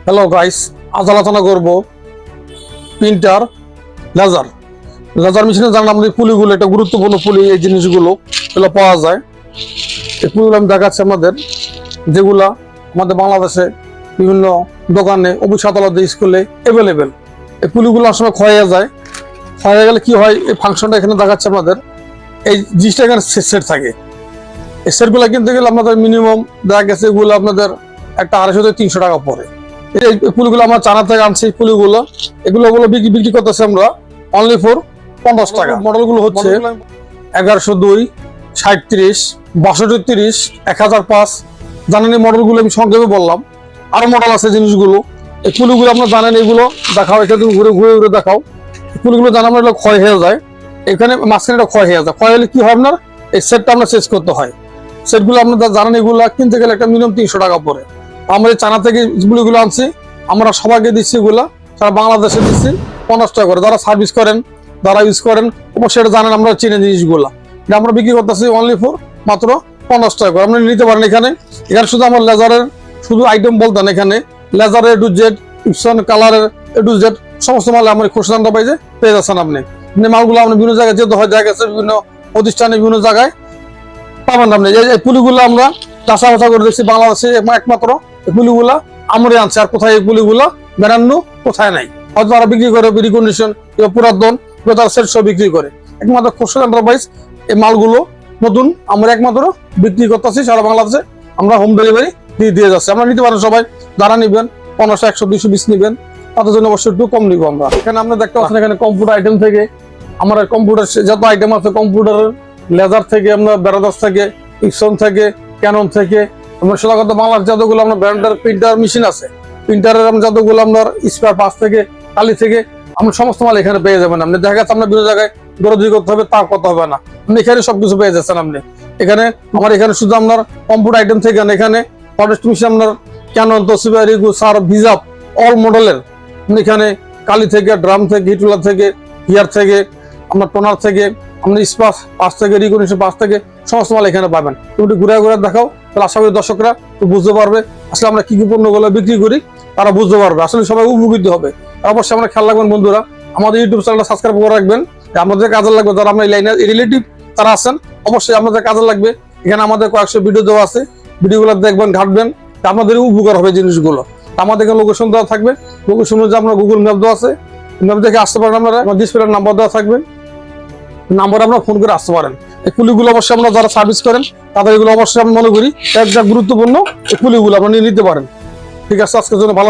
Hello guys, আজ আলোচনা করব প্রিন্টার লেজার লেজার মেশিনে জানেন আমাদের পুলিগুলো, একটা গুরুত্বপূর্ণ পুলি। এই জিনিসগুলো এগুলো পাওয়া যায়। এই পুলিগুলো আমি দেখাচ্ছি আমাদের, যেগুলা আমাদের বাংলাদেশে বিভিন্ন দোকানে, অফিস আদালত, স্কুলে অ্যাভেলেবেল। এই পুলিগুলো আসলে ক্ষয় হয়ে যায়। ক্ষয় হয়ে গেলে কি হয়, এই ফাংশনটা এখানে দেখাচ্ছে আমাদের। এই জিনিসটা এখানে সেট থাকে। এই সেটগুলো কিনতে গেলে আমাদের মিনিমাম দেখা গেছে এগুলো আপনাদের একটা 250 থেকে 300 টাকা পড়ে। এই পুলিগুলো আমরা চায়না থেকে আনছি। পুলিগুলো এগুলো বিক্রি করতেছে আমরা অনলি ফর 50 টাকা। মডেলগুলো হচ্ছে 1102, 37, 6230, 1005। জানেন এই মডেলগুলো আমি সংক্ষেপে বললাম। আরো মডেল আছে জিনিসগুলো। এই পুলিগুলো আপনারা জানেন, এগুলো দেখাও, এখানে ঘুরে ঘুরে ঘুরে দেখাও। পুলিগুলো জানেন আমরা, এগুলো ক্ষয় হয়ে যায়। এখানে মাঝখানে ক্ষয় হয়ে যায়। ক্ষয় হলে কি হয়, আপনার এই সেটটা আমরা চেঞ্জ করতে হয়। সেটগুলো আপনারা জানেন, এগুলো কিনতে গেলে একটা মিনিমাম 300 টাকা পড়ে। আমরা চায়না থেকে পুলিগুলো আনছি, আমরা সবাইকে দিচ্ছি। এগুলা সারা বাংলাদেশে দিচ্ছি 50 টাকা করে। যারা সার্ভিস করেন, যারা ইউজ করেন, অবশ্যই এটা জানেন, আমরা চিনি জিনিসগুলা। আমরা বিক্রি করতেছি অনলি ফর মাত্র 50 টাকা করে। আপনি নিতে পারেন। এখানে শুধু আমার লেজারের শুধু আইটেম বলতেন, এখানে লেজারের A to Z, ইপসন কালারের A to Z সমস্ত মাল আমার খুচরা পাইছে পেয়ে যাচ্ছেন। আপনি মালগুলো আপনি বিভিন্ন জায়গায় যেতে হয়, দেখা গেছে বিভিন্ন প্রতিষ্ঠানে, বিভিন্ন জায়গায় পাবেন আপনি। এই পুলিগুলো আমরা চাষা বাছা করে দেখছি বাংলাদেশে একমাত্র এই পুলিগুলা আমরাই আনছি। আর কোথায় এই পুলিগুলো বেরান্ন কোথায় নাই। হয়তো তারা বিক্রি করে রিকন্ডিশন কিংবা পুরাতন, তারা সেট সব বিক্রি করে। একমাত্র খুচরা এন্টারপ্রাইজ এই মালগুলো নতুন আমরা একমাত্র বিক্রি করতেছি সারা বাংলাদেশে। আমরা হোম ডেলিভারি দিয়ে যাচ্ছি। আমরা নিতে পারেন সবাই, যারা নিবেন 50, 100, 220 নিবেন, তাদের জন্য অবশ্যই একটু কম নিবো আমরা। এখানে আপনি দেখতে পাচ্ছেন, এখানে কম্পিউটার আইটেম থেকে আমার কম্পিউটার যত আইটেম আছে, কম্পিউটারের লেজার থেকে, আপনার ব্যারাদাস থেকে, ইপসন থেকে, ক্যানন থেকে, আমরা সাধারণত বাংলার যতগুলো আপনার ব্র্যান্ডের প্রিন্টার মেশিন আছে, প্রিন্টারের যতগুলো আপনার স্পেয়ার পার্টস থেকে, কালি থেকে, আমরা সমস্ত মাল এখানে পেয়ে যাবেন। আপনি দেখা গেছে আপনার বিভিন্ন জায়গায় দরদি করতে হবে, তা করতে হবে না, আপনি এখানে সবকিছু পেয়ে যাচ্ছেন। আপনি এখানে আমার এখানে শুধু আপনার কম্পিউটার আইটেম থেকে, এখানে ফরেস্ট মেশিন, আপনার ক্যানন, তোশিবা, রিগু, সার, ভিজাপ অল মডেলের এখানে কালি থেকে, ড্রাম থেকে, হিটুলার থেকে, হিয়ার থেকে, আপনার টোনার থেকে, আপনার স্পাস পাঁচ থেকে, রিকন্ডিশন পাঁচ থেকে সমস্ত মাল এখানে পাবেন। তুমি ঘুরে ঘুরে দেখাও, তাহলে আশা করি দর্শকরা বুঝতে পারবে আসলে আমরা কি কি পণ্যগুলো বিক্রি করি, তারা বুঝতে পারবে। আসলে সবাই উপকৃত হবে। অবশ্যই আমরা খেয়াল রাখবেন বন্ধুরা, আমাদের ইউটিউব চ্যানেলটা সাবস্ক্রাইব করে রাখবেন। আমাদের কাজে লাগবে, যারা আমরা এই লাইনের রিলেটিভ তারা আছেন, অবশ্যই আমাদের কাজে লাগবে। এখানে আমাদের কয়েকশো ভিডিও দেওয়া আছে, ভিডিওগুলো দেখবেন, ঘাটবেন, আমাদের উপকার হবে জিনিসগুলো। আমাদের এখানে লোকেশন দেওয়া থাকবে, লোকেশন অনুযায়ী আপনার গুগল ম্যাপ দেওয়া আছে, ম্যাপ দেখে আসতে পারেন। আপনারা ডিসপ্লে নাম্বার দেওয়া থাকবে, নাম্বারে আপনারা ফোন করে আসতে পারেন। এই পুলিগুলো অবশ্যই আমরা যারা সার্ভিস করেন তাদের এগুলো অবশ্যই আমি মনে করি একটা গুরুত্বপূর্ণ। এই পুলিগুলো আপনারা নিয়ে নিতে পারেন। ঠিক আছে, আজকের জন্য ভালো।